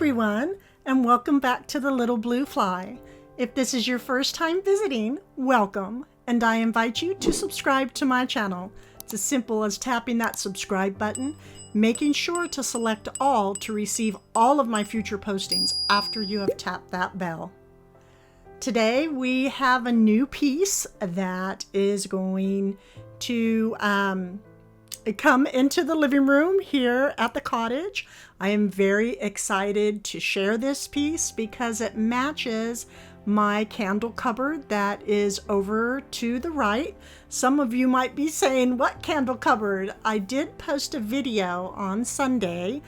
everyone, and welcome back to the Little Blue Fly. If this is your first time visiting, welcome, and I invite you to subscribe to my channel. It's as simple as tapping that subscribe button, making sure to select all to receive all of my future postings after you have tapped that bell. Today we have a new piece that is going to come into the living room here at the cottage. I am very excited to share this piece because it matches my candle cupboard that is over to the right. Some of you might be saying, what candle cupboard? I did post a video on Sunday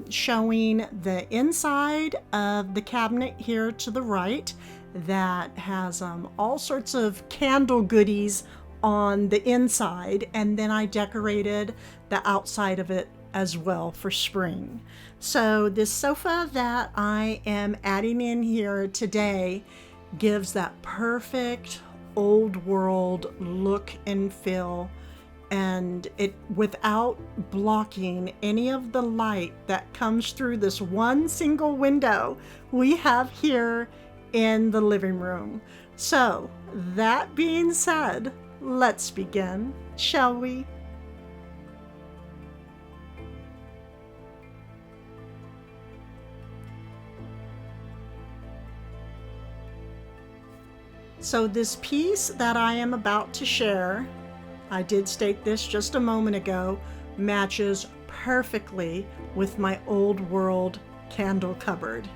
showing the inside of the cabinet here to the right that has all sorts of candle goodies on the inside, and then I decorated the outside of it as well for spring. So this sofa that I am adding in here today gives that perfect old world look and feel, and it without blocking any of the light that comes through this one single window we have here in the living room. So that being said, let's begin, shall we? So this piece that I am about to share, I did state this just a moment ago, matches perfectly with my old world candle cupboard.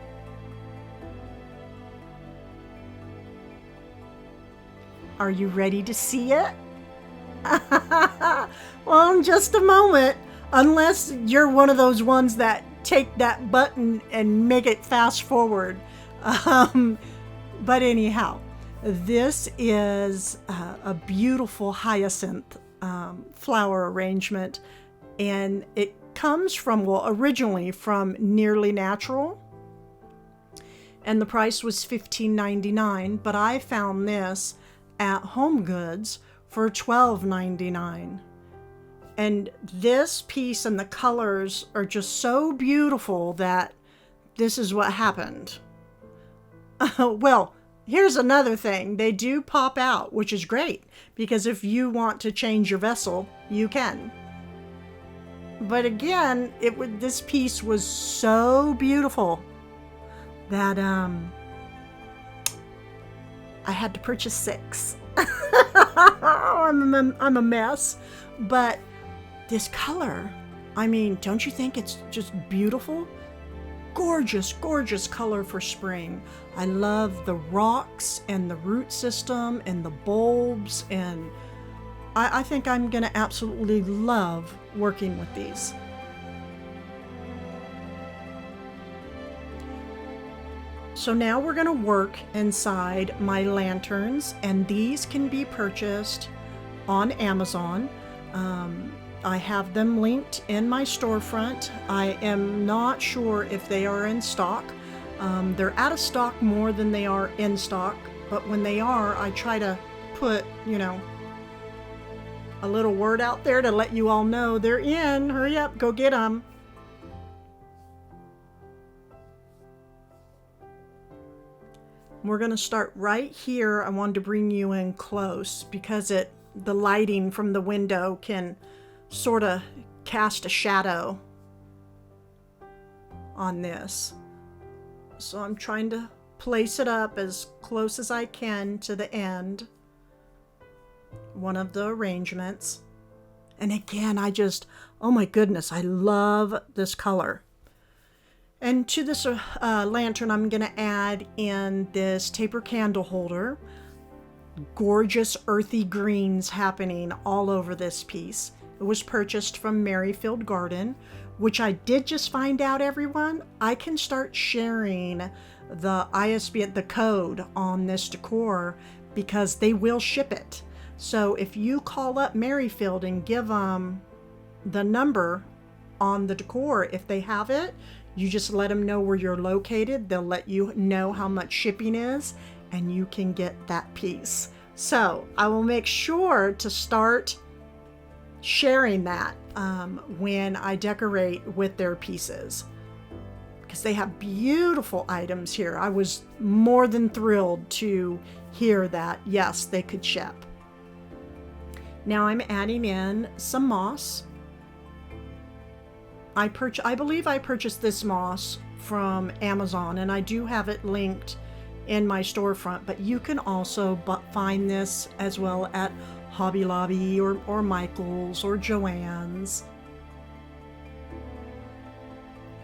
Are you ready to see it? Well, in just a moment, unless you're one of those ones that take that button and make it fast forward. But anyhow, this is a beautiful hyacinth flower arrangement, and it comes from, well, originally from Nearly Natural, and the price was $15.99, but I found this at Home Goods for $12.99. And this piece and the colors are just so beautiful that this is what happened. Well, here's another thing. They do pop out, which is great, because if you want to change your vessel, you can. But again, this piece was so beautiful that I had to purchase 6. I'm a mess, but this color, I mean, don't you think it's just beautiful? Gorgeous, gorgeous color for spring. I love the rocks and the root system and the bulbs, and I think I'm gonna absolutely love working with these. So now we're going to work inside my lanterns, and these can be purchased on Amazon. I have them linked in my storefront. I am not sure if they are in stock. They're out of stock more than they are in stock, but when they are, I try to put, a little word out there to let you all know they're in. Hurry up, go get them. We're going to start right here. I wanted to bring you in close because the lighting from the window can sort of cast a shadow on this. So I'm trying to place it up as close as I can to the end, one of the arrangements. And again, oh my goodness, I love this color. And to this lantern, I'm going to add in this taper candle holder. Gorgeous earthy greens happening all over this piece. It was purchased from Merrifield Garden, which I did just find out, everyone. I can start sharing the ISBN, the code on this decor, because they will ship it. So if you call up Merrifield and give them the number on the decor, if they have it, you just let them know where you're located. They'll let you know how much shipping is, and you can get that piece. So I will make sure to start sharing that when I decorate with their pieces. because they have beautiful items here. I was more than thrilled to hear that, yes, they could ship. Now I'm adding in some moss. I believe I purchased this moss from Amazon, and I do have it linked in my storefront, but you can also find this as well at Hobby Lobby or Michael's or Joann's.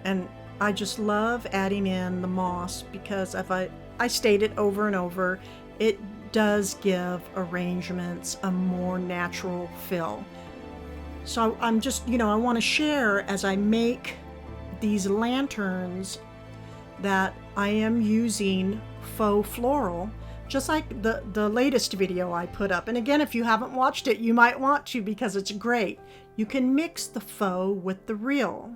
And I just love adding in the moss because if I state it over and over, it does give arrangements a more natural feel. So I'm just, I want to share as I make these lanterns that I am using faux floral, just like the latest video I put up. And again, if you haven't watched it, you might want to because it's great. You can mix the faux with the real.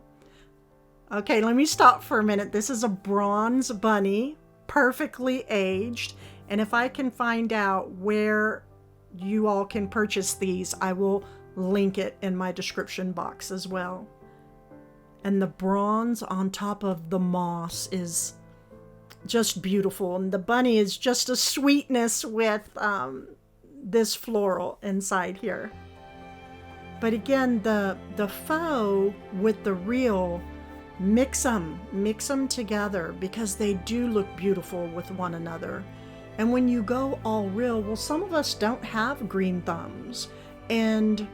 Okay, let me stop for a minute. This is a bronze bunny, perfectly aged. And if I can find out where you all can purchase these, I will link it in my description box as well. And the bronze on top of the moss is just beautiful. And the bunny is just a sweetness with this floral inside here. But again, the faux with the real, mix them together because they do look beautiful with one another. And when you go all real, well, some of us don't have green thumbs, and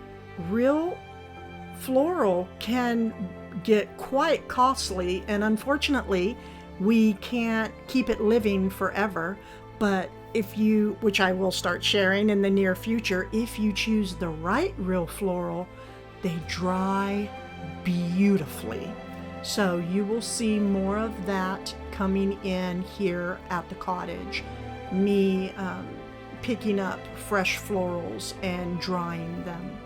real floral can get quite costly, and unfortunately we can't keep it living forever. But if you, which I will start sharing in the near future, if you choose the right real floral, they dry beautifully. So you will see more of that coming in here at the cottage, me picking up fresh florals and drying them.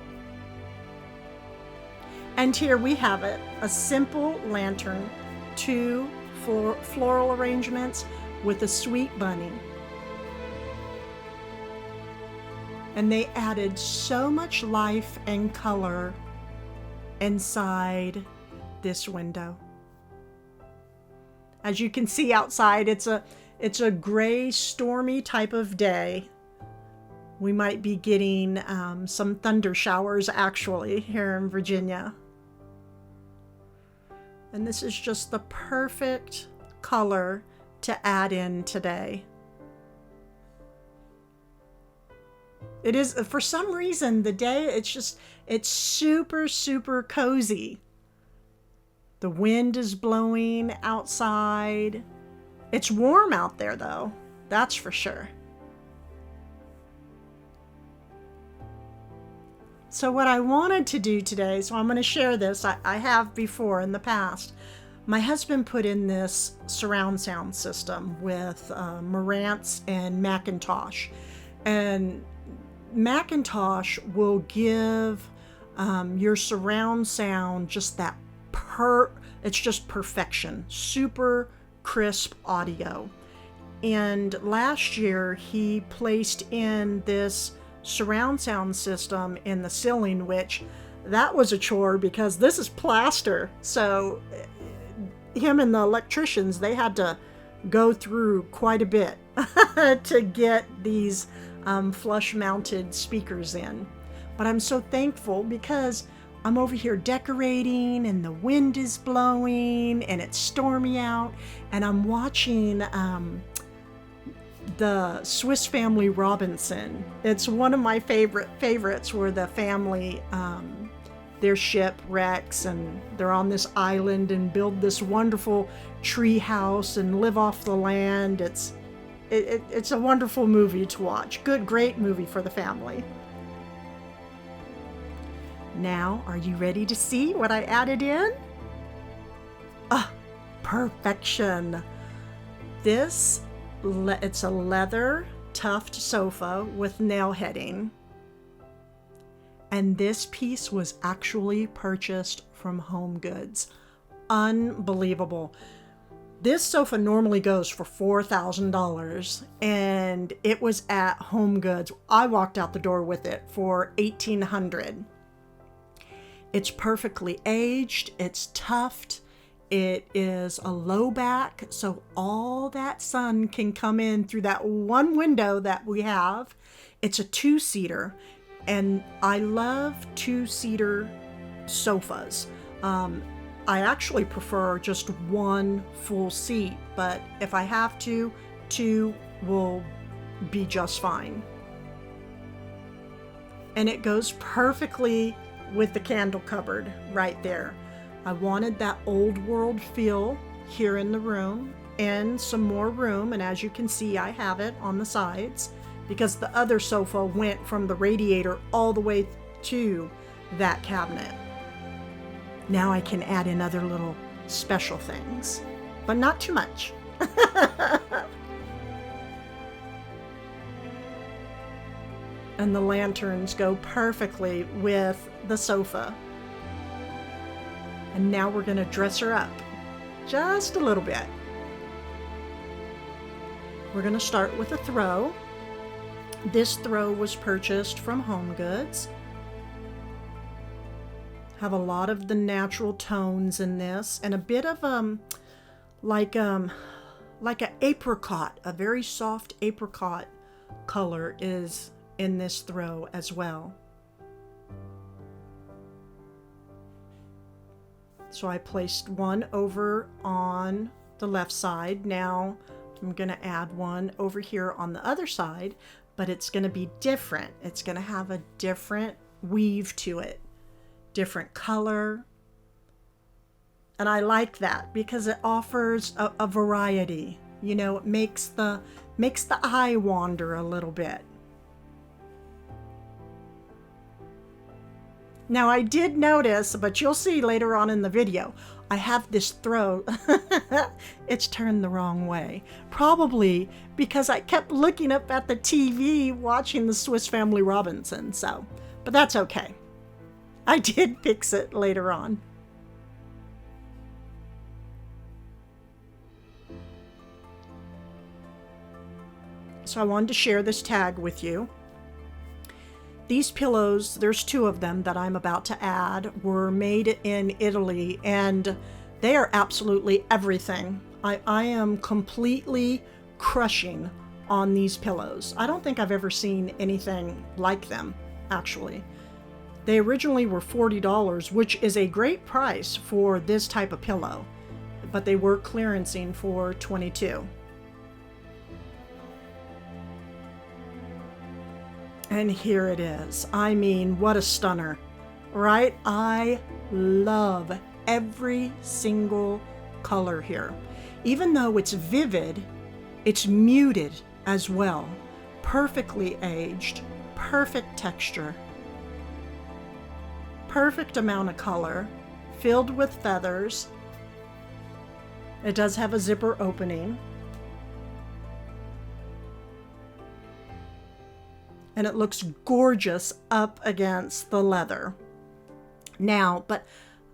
And here we have it, a simple lantern, 2 floral arrangements with a sweet bunny. And they added so much life and color inside this window. As you can see outside, it's a gray, stormy type of day. We might be getting some thunder showers actually here in Virginia. And this is just the perfect color to add in today. It is, for some reason, the day, it's super, super cozy. The wind is blowing outside. It's warm out there though, that's for sure. So what I wanted to do today, so I'm going to share this. I have before in the past. My husband put in this surround sound system with Marantz and Macintosh. And Macintosh will give your surround sound just that it's just perfection, super crisp audio. And last year he placed in this surround sound system in the ceiling, which that was a chore because this is plaster. So him and the electricians, they had to go through quite a bit to get these flush mounted speakers in. But I'm so thankful because I'm over here decorating and the wind is blowing and it's stormy out, and I'm watching the Swiss Family Robinson. It's one of my favorites where the family, their ship wrecks and they're on this island and build this wonderful tree house and live off the land. It's a wonderful movie to watch. Great movie for the family. Now, are you ready to see what I added in? Perfection. It's a leather tuft sofa with nail heading. And this piece was actually purchased from Home Goods. Unbelievable. This sofa normally goes for $4,000 and it was at Home Goods. I walked out the door with it for $1,800. It's perfectly aged, it's tuft, It is a low back, so all that sun can come in through that one window that we have. It's a two-seater, and I love two-seater sofas. I actually prefer just one full seat, but if I have to, two will be just fine. And it goes perfectly with the candle cupboard right there. I wanted that old world feel here in the room and some more room, and as you can see, I have it on the sides because the other sofa went from the radiator all the way to that cabinet. Now I can add in other little special things, but not too much. And the lanterns go perfectly with the sofa. And now we're going to dress her up just a little bit. We're going to start with a throw. This throw was purchased from Home Goods. Have a lot of the natural tones in this, and a bit of like an apricot, a very soft apricot color is in this throw as well. So I placed one over on the left side. Now I'm going to add one over here on the other side, but it's going to be different. It's going to have a different weave to it, different color. And I like that because it offers a variety. You know, it makes the eye wander a little bit. Now I did notice, but you'll see later on in the video, I have this throw. It's turned the wrong way. Probably because I kept looking up at the TV watching the Swiss Family Robinson. So, but that's okay. I did fix it later on. So I wanted to share this tag with you. These pillows, there's two of them that I'm about to add, were made in Italy, and they are absolutely everything. I am completely crushing on these pillows. I don't think I've ever seen anything like them, actually. They originally were $40, which is a great price for this type of pillow, but they were clearancing for $22. And here it is. I mean, what a stunner, right? I love every single color here. Even though it's vivid, it's muted as well. Perfectly aged, perfect texture, perfect amount of color, filled with feathers. It does have a zipper opening. And it looks gorgeous up against the leather. Now, but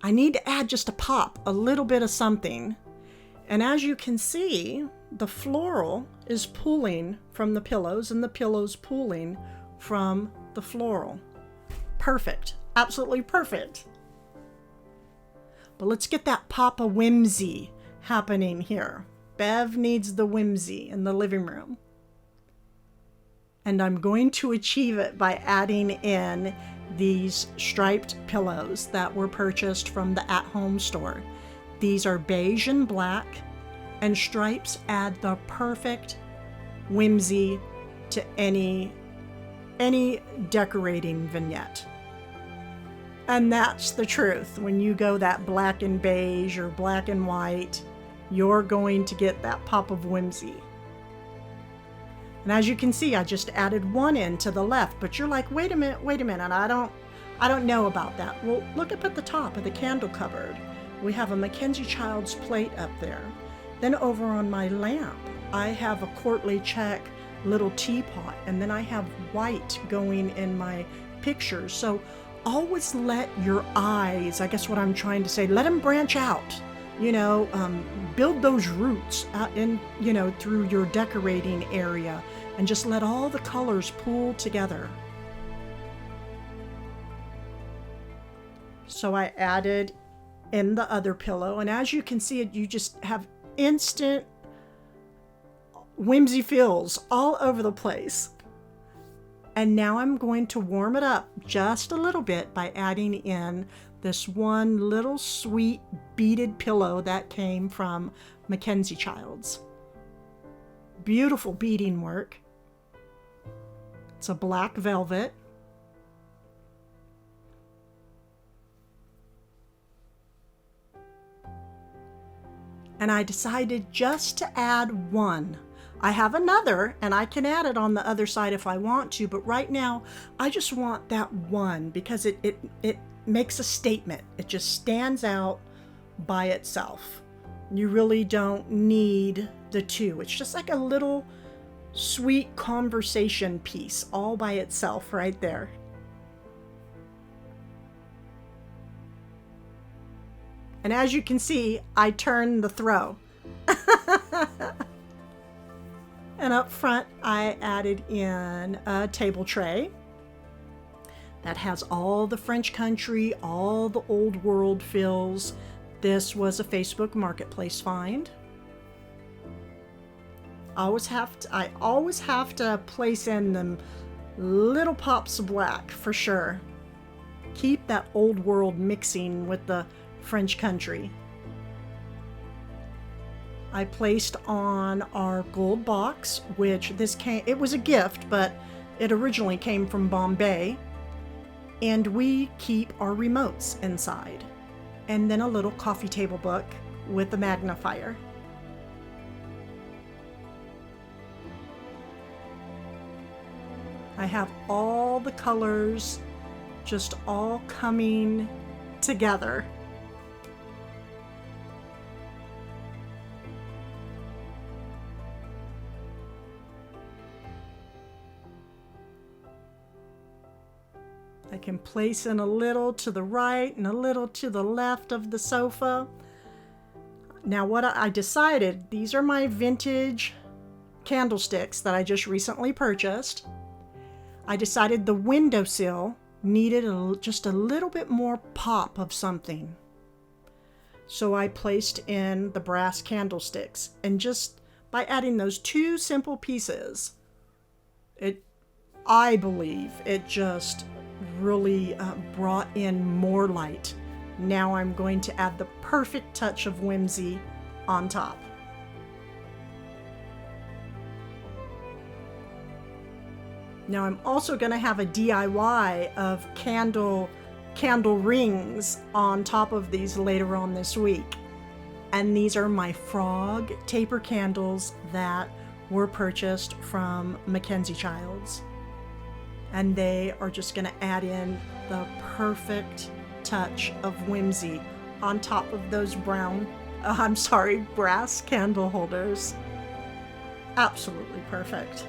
I need to add just a pop, a little bit of something. And as you can see, the floral is pulling from the pillows and the pillows pulling from the floral. Perfect, absolutely perfect. But let's get that pop of whimsy happening here. Bev needs the whimsy in the living room. And I'm going to achieve it by adding in these striped pillows that were purchased from the at-home store. These are beige and black, and stripes add the perfect whimsy to any decorating vignette. And that's the truth. When you go that black and beige or black and white, you're going to get that pop of whimsy. And as you can see, I just added one in to the left, but you're like, wait a minute, I don't know about that. Well, look up at the top of the candle cupboard. We have a Mackenzie Childs plate up there. Then over on my lamp, I have a courtly check little teapot, and then I have white going in my pictures. So always let your eyes, I guess what I'm trying to say, let them branch out. You know, build those roots out in, you know, through your decorating area, and just let all the colors pool together. So I added in the other pillow. And as you can see, you just have instant whimsy feels all over the place. And now I'm going to warm it up just a little bit by adding in this one little sweet beaded pillow that came from Mackenzie Childs. Beautiful beading work. It's a black velvet. And I decided just to add one. I have another, and I can add it on the other side if I want to, but right now I just want that one because it makes a statement. It just stands out by itself. You really don't need the two. It's just like a little sweet conversation piece all by itself right there. And as you can see, I turned the throw. And up front, I added in a table tray that has all the French country, all the old world feels. This was a Facebook Marketplace find. I always have to place in them little pops of black for sure. Keep that old world mixing with the French country. I placed on our gold box, which it was a gift, but it originally came from Bombay. And we keep our remotes inside. And then a little coffee table book with a magnifier. I have all the colors just all coming together. I can place in a little to the right and a little to the left of the sofa. Now what I decided, these are my vintage candlesticks that I just recently purchased. I decided the windowsill needed just a little bit more pop of something. So I placed in the brass candlesticks, and just by adding those two simple pieces, I believe it just really brought in more light. Now I'm going to add the perfect touch of whimsy on top. Now I'm also going to have a DIY of candle rings on top of these later on this week. And these are my frog taper candles that were purchased from Mackenzie Childs. And they are just going to add in the perfect touch of whimsy on top of those brass candle holders. Absolutely perfect.